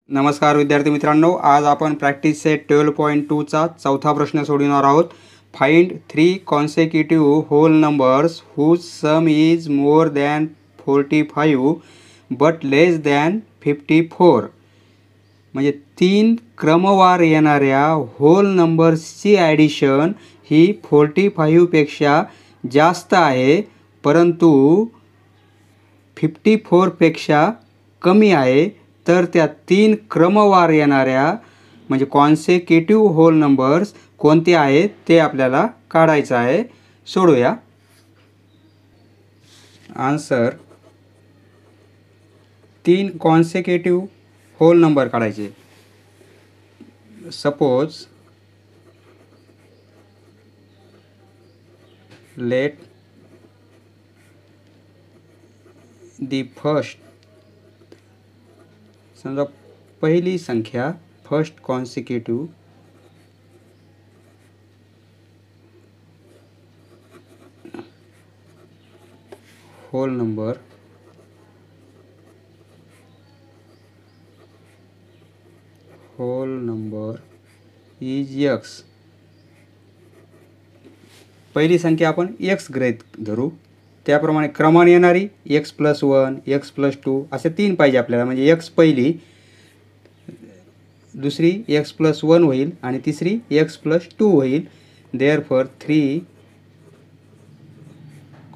नमस्कार विद्यार्थी मित्रांनो, आज आपण प्रॅक्टिस सेट 12.2चा चौथा प्रश्न सोडवणार आहोत. Find 3 consecutive whole numbers whose sum is more than 45 but less than 54. म्हणजे 3 क्रमवार येणाऱ्या होल नंबर्सची ॲडिशन ही 45 पेक्षा जास्त आहे परंतु 54 पेक्षा कमी आहे. तर त्या 3 क्रमवार येणाऱ्या म्हणजे कॉन्सेक्युटिव्ह होल नंबर्स कोणते आहेत ते आपल्याला काढायचं आहे. सोडूया. आन्सर 3 कॉन्सेक्युटिव्ह होल नंबर काढायचे. सपोज लेट दी फर्स्ट, समजा पहिली संख्या first consecutive whole number is x. पहिली संख्या आपण x गृहीत धरू. त्याप्रमाणे क्रमाने येणारी x+1 x+2 असे 3 पाहिजे आपल्याला. म्हणजे x पहिली, दुसरी x+1 होईल आणि तिसरी x+2 होईल. Therefore 3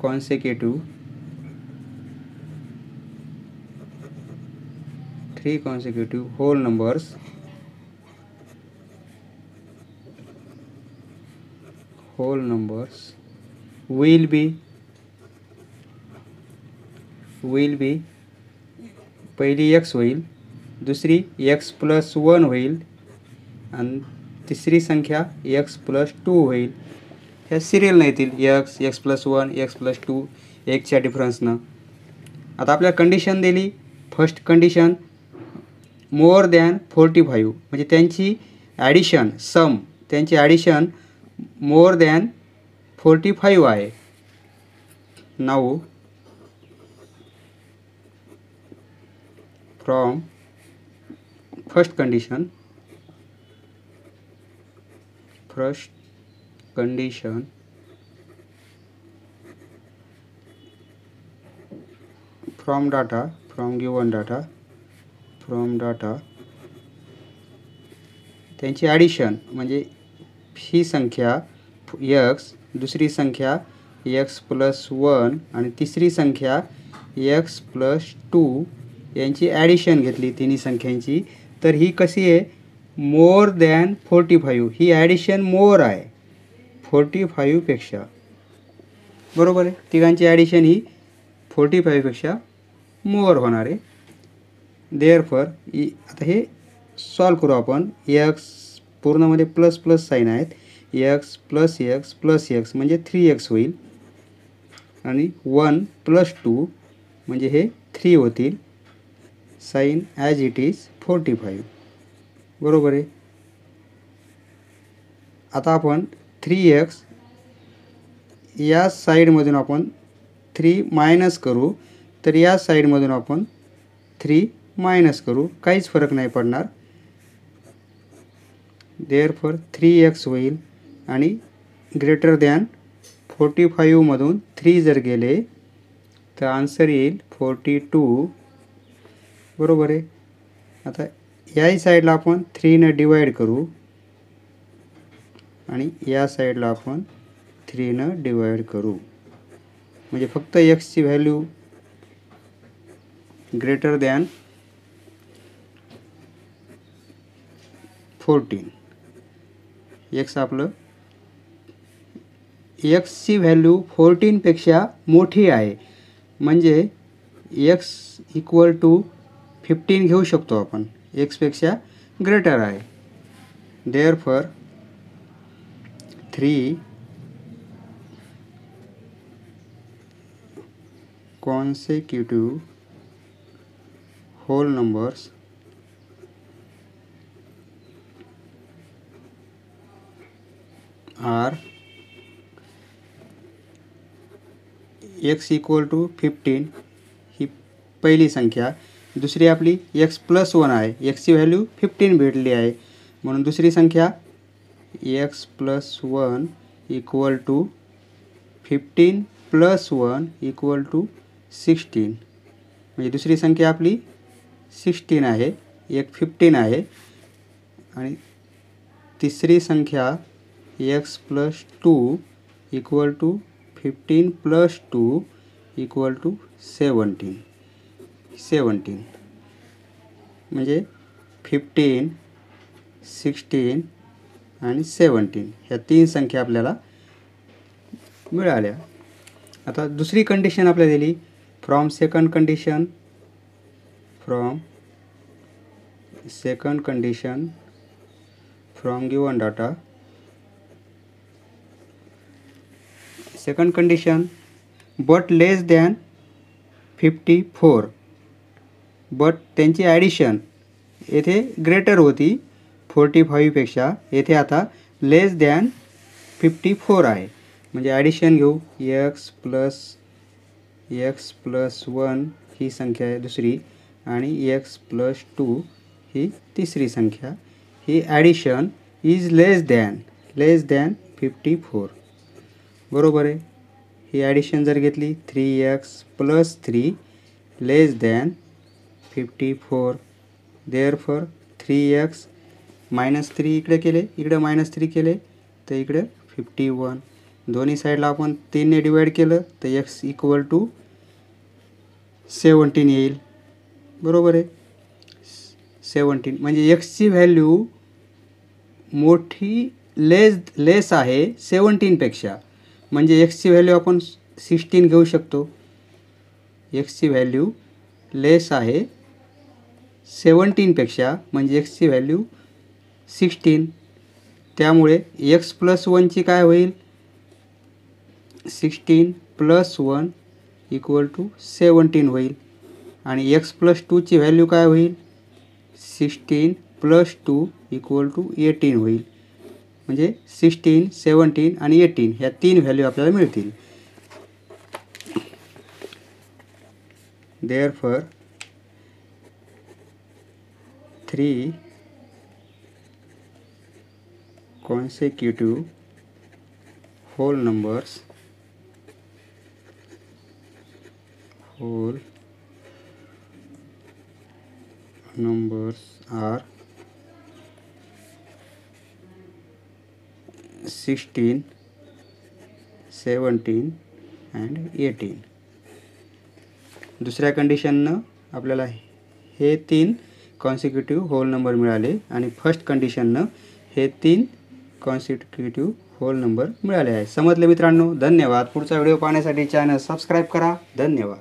consecutive whole numbers will be पहिली x होईल, दुसरी x+1 होईल आणि तिसरी संख्या x+2 होईल. ह्या सिरियल येतील x+1 x+2 1च्या डिफरन्सनं. आता आपल्याला कंडिशन दिली. फर्स्ट कंडिशन मोर दॅन 45 म्हणजे त्यांची ॲडिशन त्यांची ॲडिशन मोर दॅन 45 आहे. Now from first condition from given data त्यांची ॲडिशन म्हणजे ही संख्या x, दुसरी संख्या x+1 आणि तिसरी संख्या x+2 यांची ॲडिशन घेतली तिन्ही संख्यांची. तर ही कशी आहे? मोर दॅन 45. ही ॲडिशन मोर आहे 45 पेक्षा. बरोबर आहे. तिघांची ॲडिशन ही 45 पेक्षा मोर होणार आहे. देअरफॉर आता हे सॉल्व करू आपण. x पूर्णमध्ये प्लस साईन आहेत. x+x म्हणजे 3x होईल आणि 1+2 म्हणजे हे 3 होतील. Sign as it is 45. बरोबर आहे. आता आपण 3x या साईडमधून आपण 3 मायनस करू. तर या साईडमधून आपण 3 मायनस करू. काहीच फरक नाही पडणार. देअरफॉर 3x होईल आणि ग्रेटर दॅन 45 मधून 3 जर गेले तर आन्सर येईल 42. बरोबर आहे. आता याही साईडला आपण 3ने डिवाईड करू आणि या साईडला आपण 3ने डिवाईड करू. म्हणजे फक्त एक्सची व्हॅल्यू ग्रेटर दॅन 14. एक्स आपलं एक्सची व्हॅल्यू 14 पेक्षा मोठी आहे. म्हणजे x = 15 घेऊ शकतो आपण. एक्सपेक्षा ग्रेटर आहे. Therefore 3 consecutive whole numbers are x = 15 ही पहिली संख्या. दुसरी आपली x+1 आहे. एक्सची व्हॅल्यू 15 भेटली आहे म्हणून दुसरी संख्या x+1 equal to 15 + 1 equal to 16. म्हणजे दुसरी संख्या आपली 16 आहे, एक 15 आहे आणि तिसरी संख्या x+2 equal to 15 + 2 equal to 17. म्हणजे 15, 16 आणि 17 ह्या तीन संख्या आपल्याला मिळाल्या. आता दुसरी कंडिशन आपल्याला दिली from second condition from given data. Second condition but less than 54, but त्यांची ॲडिशन येथे ग्रेटर होती 45 पेक्षा, येथे आता लेस दॅन 54 आहे. म्हणजे ॲडिशन घेऊ x+1 ही संख्या आहे दुसरी आणि x+2 ही तिसरी संख्या. ही ॲडिशन इज लेस दॅन 54. बरोबर आहे. ही ॲडिशन जर घेतली 3x + 3 लेस दॅन 54. देअरफॉर 3x -3 इकडे केले, इकडे -3 केले तर इकडे 51. दोन्ही साईडला आपण 3 ने डिवाइड केलं तर x इक्वल टू 17 येईल. बरोबर आहे. 17 म्हणजे xची व्हॅल्यू मोठी लेस आहे 17 पेक्षा. म्हणजे xची व्हॅल्यू आपण 16 घेऊ शकतो. xची व्हॅल्यू लेस आहे 17 पेक्षा म्हणजे xची व्हॅल्यू 16. त्यामुळे x+1 ची काय होईल 16 + 1 इक्वल टू 17 होईल आणि x+2 ची व्हॅल्यू काय होईल 16 + 2 इक्वल टू 18 होईल. म्हणजे 16, 17 आणि 18 ह्या तीन व्हॅल्यू आपल्याला मिळतील. Therefore 3 consecutive whole numbers are 16, 17 and 18. दुसऱ्या कंडिशननं आपल्याला हे 3 कॉन्सिक्युटिव्ह होल नंबर मिळाले आणि फर्स्ट कंडिशननं हे 3 कॉन्सिक्युटिव्ह होल नंबर मिळाले आहे. समजले मित्रांनो? धन्यवाद. पुढचा व्हिडिओ पाहण्यासाठी चॅनल सबस्क्राईब करा. धन्यवाद.